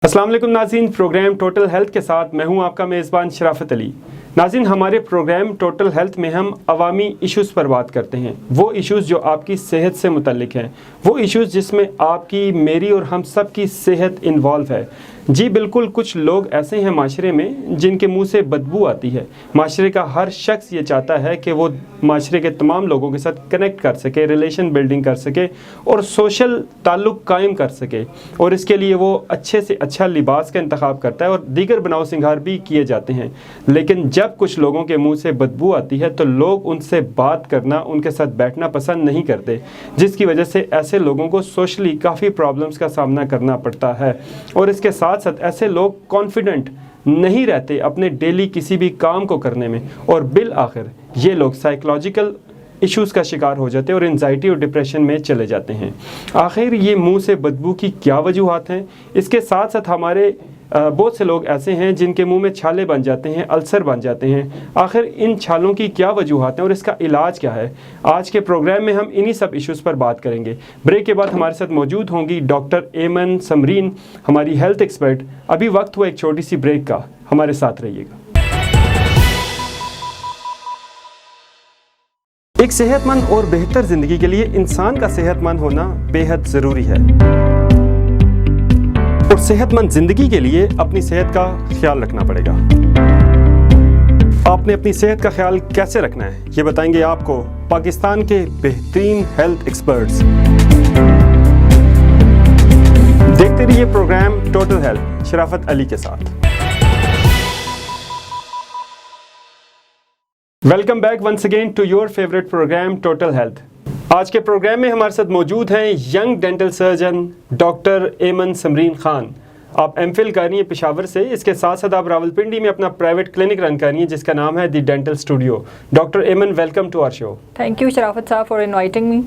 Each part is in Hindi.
अस्सलाम वालेकुम नाज़रीन, प्रोग्राम टोटल हेल्थ के साथ मैं हूं आपका मेज़बान शराफत अली। नाज़रीन, हमारे प्रोग्राम टोटल हेल्थ में हम अवामी इश्यूज़ पर बात करते हैं। वो इश्यूज़ जो आपकी सेहत से मुतल्लिक हैं, वो इश्यूज़ जिसमें आपकी, मेरी और हम सब की सेहत इन्वॉल्व है। जी बिल्कुल, कुछ लोग ऐसे हैं माशरे में जिनके मुंह से बदबू आती है। माशरे का हर शख्स ये चाहता है कि वो माशरे के तमाम लोगों के साथ कनेक्ट कर सके, रिलेशन बिल्डिंग कर सके और सोशल ताल्लुक़ कायम कर सके, और इसके लिए वो अच्छे से अच्छा लिबास का इंतखाब करता है और दीगर बनाव सिंगार भी किए जाते हैं। लेकिन जब कुछ लोगों के मुंह से बदबू आती है तो लोग उनसे बात करना, उनके साथ बैठना पसंद नहीं करते, जिसकी वजह से ऐसे लोगों को सोशली काफ़ी प्रॉब्लम्स का सामना करना पड़ता है। और इसके साथ साथ ऐसे लोग कॉन्फिडेंट नहीं रहते अपने डेली किसी भी काम को करने में, और बिल आखिर ये लोग साइकोलॉजिकल इश्यूज़ का शिकार हो जाते हैं और एंजाइटी और डिप्रेशन में चले जाते हैं। आखिर ये मुंह से बदबू की क्या वजूहात हैं? इसके साथ साथ हमारे बहुत से लोग ऐसे हैं जिनके मुंह में छाले बन जाते हैं, अल्सर बन जाते हैं। आखिर इन छालों की क्या वजूहात हैं और इसका इलाज क्या है? आज के प्रोग्राम में हम इन्हीं सब इश्यूज़ पर बात करेंगे। ब्रेक के बाद हमारे साथ मौजूद होंगी डॉक्टर एमन समरीन, हमारी हेल्थ एक्सपर्ट। अभी वक्त हुआ एक छोटी सी ब्रेक का, हमारे साथ रहिएगा। एक सेहतमंद और बेहतर ज़िंदगी के लिए इंसान का सेहतमंद होना बेहद ज़रूरी है, और सेहतमंद ज़िंदगी के लिए अपनी सेहत का ख्याल रखना पड़ेगा। आपने अपनी सेहत का ख्याल कैसे रखना है, ये बताएंगे आपको पाकिस्तान के बेहतरीन हेल्थ एक्सपर्ट्स। देखते रहिए प्रोग्राम टोटल हेल्थ शराफत अली के साथ। Welcome back once again to your favourite programme total health. आज के प्रोग्राम में हमारे साथ मौजूद हैं यंग डेंटल सर्जन डॉक्टर एमन समरीन खान। आप एमफिल कर रही हैं पेशावर से, इसके साथ साथ आप रावलपिंडी में अपना प्राइवेट क्लिनिक रन कर रही हैं जिसका नाम है the dental studio. Doctor Aiman, welcome to our show. Thank you Sharafat sahab for inviting me.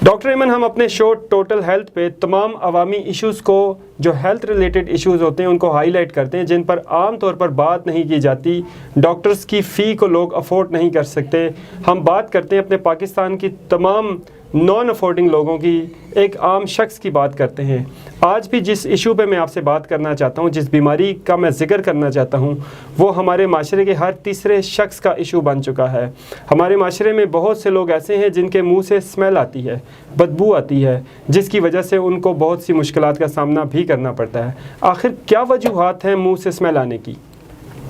Doctor एमन, हम अपने शो टोटल हेल्थ पे तमाम अवामी इश्यूज़ को, जो हेल्थ रिलेटेड इश्यूज़ होते हैं, उनको हाईलाइट करते हैं जिन पर आम तौर पर बात नहीं की जाती। डॉक्टर्स की फ़ी को लोग अफोर्ड नहीं कर सकते। हम बात करते हैं अपने पाकिस्तान की तमाम नॉन अफोर्डिंग लोगों की, एक आम शख्स की बात करते हैं। आज भी जिस इशू पे मैं आपसे बात करना चाहता हूँ, जिस बीमारी का मैं जिक्र करना चाहता हूँ, वो हमारे माशरे के हर तीसरे शख्स का इशू बन चुका है। हमारे माशरे में बहुत से लोग ऐसे हैं जिनके मुंह से स्मेल आती है, बदबू आती है, जिसकी वजह से उनको बहुत सी मुश्किलात का सामना भी करना पड़ता है। आखिर क्या वजूहात हैं मुँह से स्मेल आने की?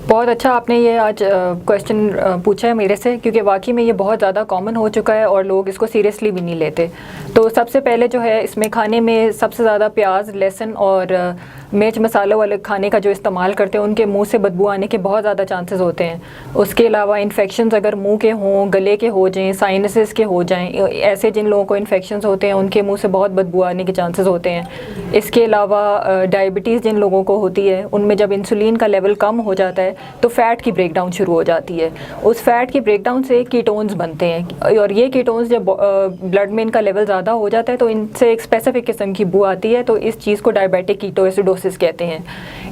बहुत अच्छा आपने ये आज क्वेश्चन पूछा है मेरे से, क्योंकि वाकई में ये बहुत ज़्यादा कॉमन हो चुका है और लोग इसको सीरियसली भी नहीं लेते। तो सबसे पहले जो है, इसमें खाने में सबसे ज़्यादा प्याज, लहसुन और मिर्च मसालों वाले खाने का जो इस्तेमाल करते हैं, उनके मुंह से बदबू आने के बहुत ज़्यादा चांसेस होते हैं। उसके अलावा इन्फेक्शंस अगर मुंह के हों, गले के हो जाएं, साइनसेस के हो जाएं, ऐसे जिन लोगों को इन्फेक्शंस होते हैं उनके मुंह से बहुत बदबू आने के चांसेस होते हैं। इसके अलावा डायबिटीज़ जिन लोगों को होती है, उनमें जब इंसुलिन का लेवल कम हो जाता है तो फ़ैट की ब्रेकडाउन शुरू हो जाती है। उस फैट की ब्रेकडाउन से कीटोन्स बनते हैं, और ये कीटोन्स जब ब्लड में इनका लेवल ज़्यादा हो जाता है तो इनसे एक स्पेसिफिक किस्म की बू आती है। तो इस चीज़ को डायबिटिक कीटोएसिडोसिस कहते हैं।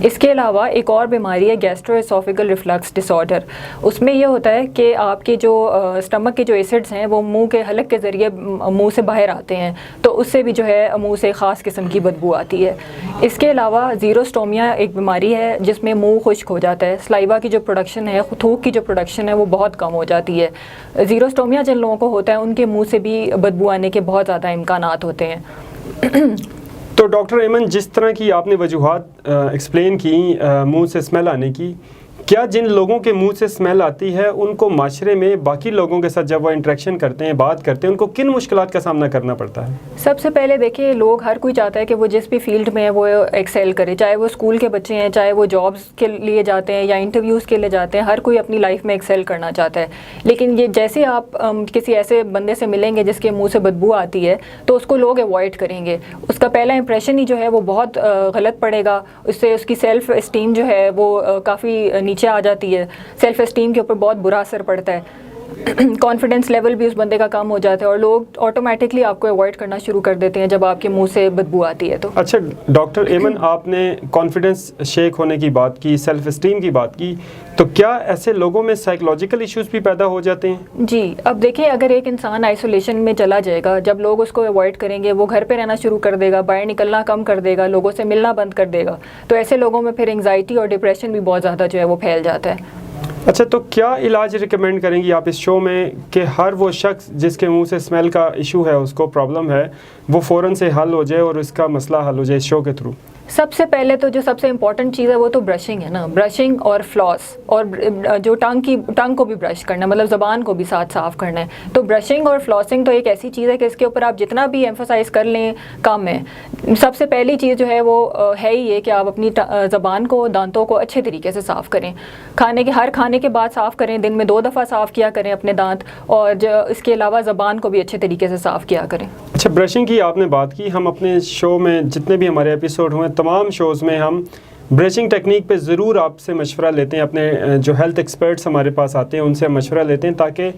इसके अलावा एक और बीमारी है गैस्ट्रोएसोफेगल रिफ्लक्स डिसऑर्डर। उसमें यह होता है कि आपके जो स्टमक के जो एसिड्स हैं वो मुंह के हलक के ज़रिए मुंह से बाहर आते हैं, तो उससे भी जो है मुंह से ख़ास किस्म की बदबू आती है। इसके अलावा ज़ीरोस्टोमिया एक बीमारी है जिसमें मुंह खुश्क हो जाता है, सलाइवा की जो प्रोडक्शन है, थूक की जो प्रोडक्शन है वो बहुत कम हो जाती है। ज़ीरोस्टोमिया जिन लोगों को होता है उनके मुंह से भी बदबू आने के बहुत ज़्यादा इम्कानात होते हैं। तो डॉक्टर एमन, जिस तरह की आपने वजूहात एक्सप्लेन की मुंह से स्मेल आने की, क्या जिन लोगों के मुंह से स्मेल आती है उनको माशरे में बाकी लोगों के साथ जब वो इंटरेक्शन करते हैं, बात करते हैं, उनको किन मुश्किलात का सामना करना पड़ता है? सबसे पहले देखिए, लोग, हर कोई चाहता है कि वो जिस भी फील्ड में है वो एक्सेल करे, चाहे वो स्कूल के बच्चे हैं, चाहे वो जॉब्स के लिए जाते हैं या इंटरव्यूज़ के लिए जाते हैं। हर कोई अपनी लाइफ में एक्सेल करना चाहता है। लेकिन ये जैसे आप किसी ऐसे बंदे से मिलेंगे जिसके मुँह से बदबू आती है तो उसको लोग अवॉइड करेंगे। उसका पहला इंप्रेशन ही जो है वो बहुत गलत पड़ेगा। उससे उसकी सेल्फ इस्टीम जो है वो काफ़ी नीचे आ जाती है। सेल्फ इस्टीम के ऊपर बहुत बुरा असर पड़ता है। कॉन्फिडेंस लेवल भी उस बंदे का कम हो जाता है और लोग ऑटोमेटिकली आपको अवॉइड करना शुरू कर देते हैं जब आपके मुंह से बदबू आती है तो। अच्छा डॉक्टर एमन, आपने कॉन्फिडेंस शेक होने की बात की, सेल्फ एस्टीम की बात की, तो क्या ऐसे लोगों में साइकोलॉजिकल इश्यूज भी पैदा हो जाते हैं? जी, अब देखिए, अगर एक इंसान आइसोलेशन में चला जाएगा, जब लोग उसको अवॉइड करेंगे, वो घर पे रहना शुरू कर देगा, बाहर निकलना कम कर देगा, लोगों से मिलना बंद कर देगा, तो ऐसे लोगों में फिर एंग्जाइटी और डिप्रेशन भी बहुत ज़्यादा जो है वो फैल जाता है। अच्छा, तो क्या इलाज रिकमेंड करेंगी आप इस शो में कि हर वो शख्स जिसके मुंह से स्मेल का इशू है, उसको प्रॉब्लम है, वो फ़ौरन से हल हो जाए और इसका मसला हल हो जाए इस शो के थ्रू? सबसे पहले तो जो सबसे इम्पॉर्टेंट चीज़ है वो तो ब्रशिंग है ना, ब्रशिंग और फ्लॉस, और जो टंग को भी ब्रश करना है, मतलब ज़बान को भी साथ साफ़ करना है। तो ब्रशिंग और फ्लॉसिंग तो एक ऐसी चीज़ है कि इसके ऊपर आप जितना भी एम्फोसाइज़ कर लें कम है। सबसे पहली चीज़ जो है वो है ही ये कि आप अपनी ज़बान को, दांतों को अच्छे तरीके से साफ़ करें। हर खाने के बाद साफ़ करें, दिन में 2 दफ़ा साफ़ किया करें अपने दांत, और इसके अलावा ज़बान को भी अच्छे तरीके से साफ़ किया करें। अच्छा, ब्रशिंग की आपने बात की, हम अपने शो में जितने भी हमारे एपिसोड हुए तमाम शोज़ में हम ब्रशिंग टेक्निक पे ज़रूर आपसे मशवरा लेते हैं। अपने जो हेल्थ एक्सपर्ट्स हमारे पास आते हैं उनसे मशवरा लेते हैं ताकि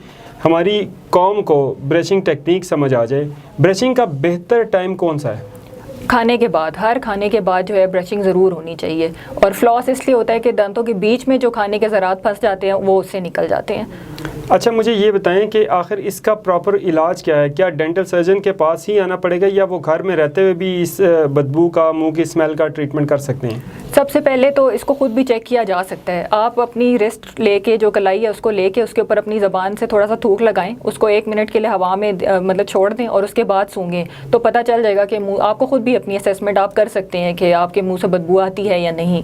हमारी कौम को ब्रशिंग टेक्निक समझ आ जाए। ब्रशिंग का बेहतर टाइम कौन सा है? खाने के बाद, हर खाने के बाद जो है ब्रशिंग ज़रूर होनी चाहिए। और फ्लॉस इसलिए होता है कि दांतों के बीच में जो खाने के ज़रात फंस जाते हैं वो उससे निकल जाते हैं। अच्छा, मुझे ये बताएं कि आखिर इसका प्रॉपर इलाज क्या है? क्या डेंटल सर्जन के पास ही आना पड़ेगा या वो घर में रहते हुए भी इस बदबू का, मुंह की स्मेल का ट्रीटमेंट कर सकते हैं? सबसे पहले तो इसको खुद भी चेक किया जा सकता है। आप अपनी रिस्ट लेके, जो कलाई है उसको लेके, उसके ऊपर अपनी ज़बान से थोड़ा सा थूक लगाएं, उसको 1 मिनट के लिए हवा में मतलब छोड़ दें और उसके बाद सूंघें, तो पता चल जाएगा कि मुंह, आपको खुद भी अपनी असेसमेंट आप कर सकते हैं कि आपके मुंह से बदबू आती है या नहीं।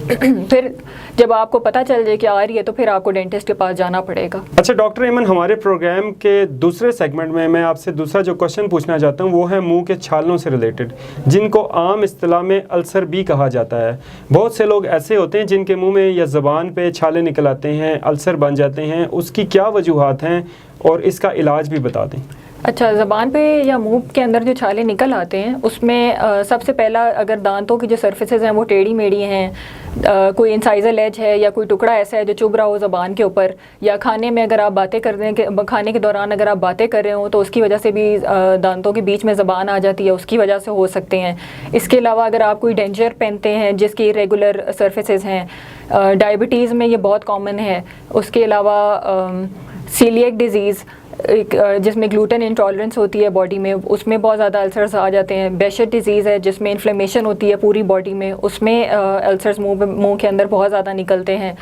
फिर जब आपको पता चल जाए कि आ रही है तो फिर आपको डेंटिस्ट के पास जाना पड़ेगा। अच्छा डॉक्टर एमन, हमारे प्रोग्राम के दूसरे सेगमेंट में मैं आपसे दूसरा जो क्वेश्चन पूछना चाहता हूँ वो है मुंह के छालों से रिलेटेड, जिनको आम इस्तिलाह में अल्सर भी कहा जाता है। बहुत से लोग ऐसे होते हैं जिनके मुंह में या ज़बान पे छाले निकल आते हैं, अल्सर बन जाते हैं, उसकी क्या वजूहात हैं और इसका इलाज भी बता दें। अच्छा, ज़बान पे या मुंह के अंदर जो छाले निकल आते हैं उसमें सबसे पहला, अगर दांतों की जो सर्फेसेस हैं वो टेढ़ी मेढ़ी हैं, कोई इंसाइजर एज है या कोई टुकड़ा ऐसा है जो चुभ रहा हो ज़बान के ऊपर, या खाने में अगर आप बातें कर रहे हैं, खाने के दौरान अगर आप बातें कर रहे हो तो उसकी वजह से भी दांतों के बीच में ज़बान आ जाती है, उसकी वजह से हो सकते हैं। इसके अलावा अगर आप कोई डेंचर पहनते हैं जिसकी इरेगुलर सर्फेसेस हैं, डायबिटीज़ में ये बहुत कॉमन है। उसके अलावा सीलिएक डिज़ीज़, जिसमें ग्लूटेन इंटॉलरेंस होती है बॉडी में, उसमें बहुत ज़्यादा अल्सर्स आ जाते हैं। बेशर डिज़ीज़ है जिसमें इन्फ्लेमेशन होती है पूरी बॉडी में, उसमें अल्सर्स मुंह के अंदर बहुत ज़्यादा निकलते हैं।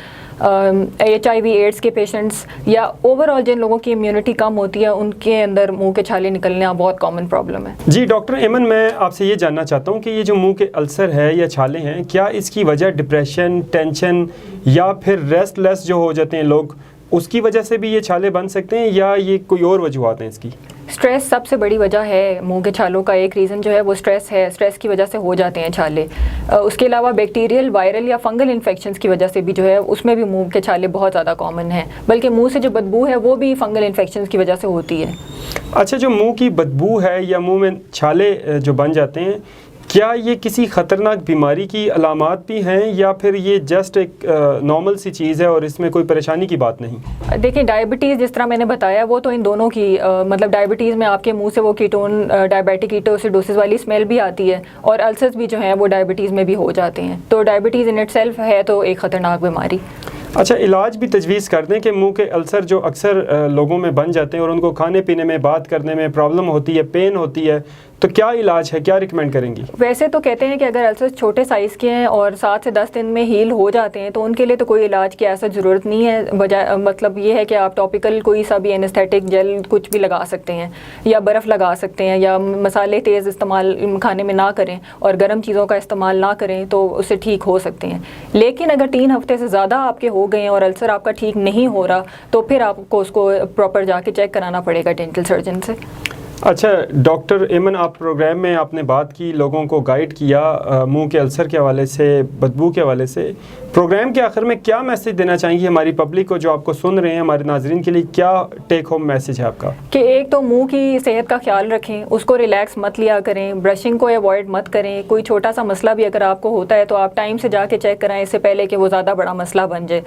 HIV एड्स के पेशेंट्स या ओवरऑल जिन लोगों की इम्यूनिटी कम होती है उनके अंदर मुंह के छाले निकलना बहुत कॉमन प्रॉब्लम है। जी डॉक्टर एमन, मैं आपसे ये जानना चाहता हूँ कि ये जो मुंह के अल्सर है या छाले हैं, क्या इसकी वजह डिप्रेशन, टेंशन या फिर रेस्टलेस जो हो जाते हैं लोग, उसकी वजह से भी ये छाले बन सकते हैं या ये कोई और वजूहात हैं इसकी? स्ट्रेस सबसे बड़ी वजह है। मुंह के छालों का एक रीज़न जो है वो स्ट्रेस है, स्ट्रेस की वजह से हो जाते हैं छाले। उसके अलावा बैक्टीरियल, वायरल या फंगल इन्फेक्शंस की वजह से भी जो है उसमें भी मुंह के छाले बहुत ज़्यादा कॉमन है। बल्कि मुंह से जो बदबू है वो भी फंगल इन्फेक्शंस की वजह से होती है। अच्छा, जो मुंह की बदबू है या मुंह में छाले जो बन जाते हैं, क्या ये किसी ख़तरनाक बीमारी की अलामात भी हैं या फिर ये जस्ट एक नॉर्मल सी चीज़ है और इसमें कोई परेशानी की बात नहीं? देखिए, डायबिटीज़ जिस तरह मैंने बताया वो तो इन दोनों की मतलब डायबिटीज़ में आपके मुंह से वो कीटोन, डायबिटिक कीटोसिडोसिस वाली स्मेल भी आती है, और अल्सर्स भी जो हैं वो डायबिटीज़ में भी हो जाते हैं। तो डायबिटीज़ इन इटसेल्फ है तो एक ख़तरनाक बीमारी। अच्छा, इलाज भी तजवीज़ कर दें कि मुंह के अल्सर जो अक्सर लोगों में बन जाते हैं और उनको खाने पीने में, बात करने में प्रॉब्लम होती है, पेन होती है, तो क्या इलाज है, क्या रिकमेंड करेंगी? वैसे तो कहते हैं कि अगर अल्सर्स छोटे साइज़ के हैं और 7 से 10 दिन में हील हो जाते हैं तो उनके लिए तो कोई इलाज की ऐसा ज़रूरत नहीं है। बजाय मतलब ये है कि आप टॉपिकल कोई सा भी एनेस्थेटिक जेल कुछ भी लगा सकते हैं, या बर्फ़ लगा सकते हैं, या मसाले तेज़ इस्तेमाल खाने में ना करें और गर्म चीज़ों का इस्तेमाल ना करें तो उससे ठीक हो सकते हैं। लेकिन अगर 3 हफ्ते से ज़्यादा आपके हो गए हैं और अल्सर आपका ठीक नहीं हो रहा तो फिर आपको उसको प्रॉपर जाके चेक कराना पड़ेगा डेंटल सर्जन से। अच्छा डॉक्टर एमन, आप प्रोग्राम में आपने बात की, लोगों को गाइड किया मुंह के अल्सर के हवाले से, बदबू के हवाले से। प्रोग्राम के आखिर में क्या मैसेज देना चाहेंगी हमारी पब्लिक को जो आपको सुन रहे हैं, हमारे नाजरीन के लिए क्या टेक होम मैसेज है आपका? कि एक तो मुंह की सेहत का ख्याल रखें, उसको रिलैक्स मत लिया करें, ब्रशिंग को अवॉइड मत करें। कोई छोटा सा मसला भी अगर आपको होता है तो आप टाइम से जाके चेक कराएं, इससे पहले कि वो ज़्यादा बड़ा मसला बन जाए।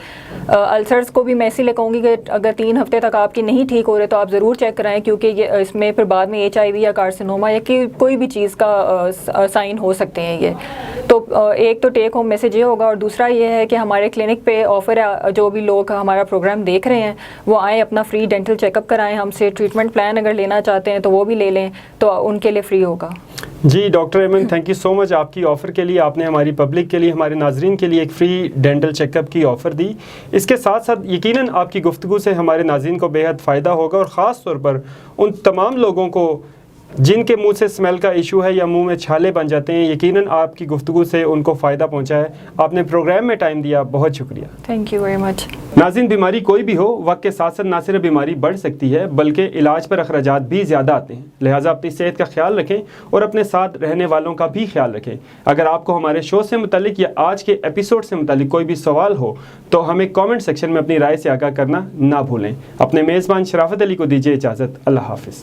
अल्सर्स को भी मैं इसीलिए कहूँगी कि अगर 3 हफ्ते तक आपकी नहीं ठीक हो रहे तो आप ज़रूर चेक कराएं, क्योंकि ये इसमें फिर बाद में HIV या कार्सिनोमा या कोई भी चीज़ का साइन हो सकते हैं ये। तो एक तो टेक होम मैसेज ये होगा, और दूसरा ये है कि हमारे क्लिनिक पे ऑफ़र है, जो भी लोग हमारा प्रोग्राम देख रहे हैं वो आएँ, अपना फ्री डेंटल चेकअप कराएं हमसे। ट्रीटमेंट प्लान अगर लेना चाहते हैं तो वो भी ले लें, तो उनके लिए फ्री होगा। जी डॉक्टर एमन, थैंक यू सो मच आपकी ऑफ़र के लिए। आपने हमारी पब्लिक के लिए, हमारे नाजरीन के लिए एक फ़्री डेंटल चेकअप की ऑफ़र दी। इसके साथ साथ यकीनन आपकी गुफ्तगू से हमारे नाजरीन को बेहद फ़ायदा होगा, और ख़ास तौर पर उन तमाम लोगों को जिनके मुंह से स्मेल का इशू है या मुंह में छाले बन जाते हैं, यकीनन आपकी गुफ्तगू से उनको फ़ायदा पहुंचा है। आपने प्रोग्राम में टाइम दिया, बहुत शुक्रिया। Thank you very much. नाज़रीन, बीमारी कोई भी हो, वक्त के साथ साथ ना सिर्फ बीमारी बढ़ सकती है बल्कि इलाज पर अखराजात भी ज़्यादा आते हैं। लिहाजा अपनी सेहत का ख्याल रखें और अपने साथ रहने वालों का भी ख्याल रखें। अगर आपको हमारे शो से मुतालिक या आज के एपिसोड से मुतालिक कोई भी सवाल हो तो हमें कॉमेंट सेक्शन में अपनी राय से आगाह करना ना भूलें। अपने मेज़बान शराफत अली को दीजिए इजाज़त। अल्लाह हाफ़िज़।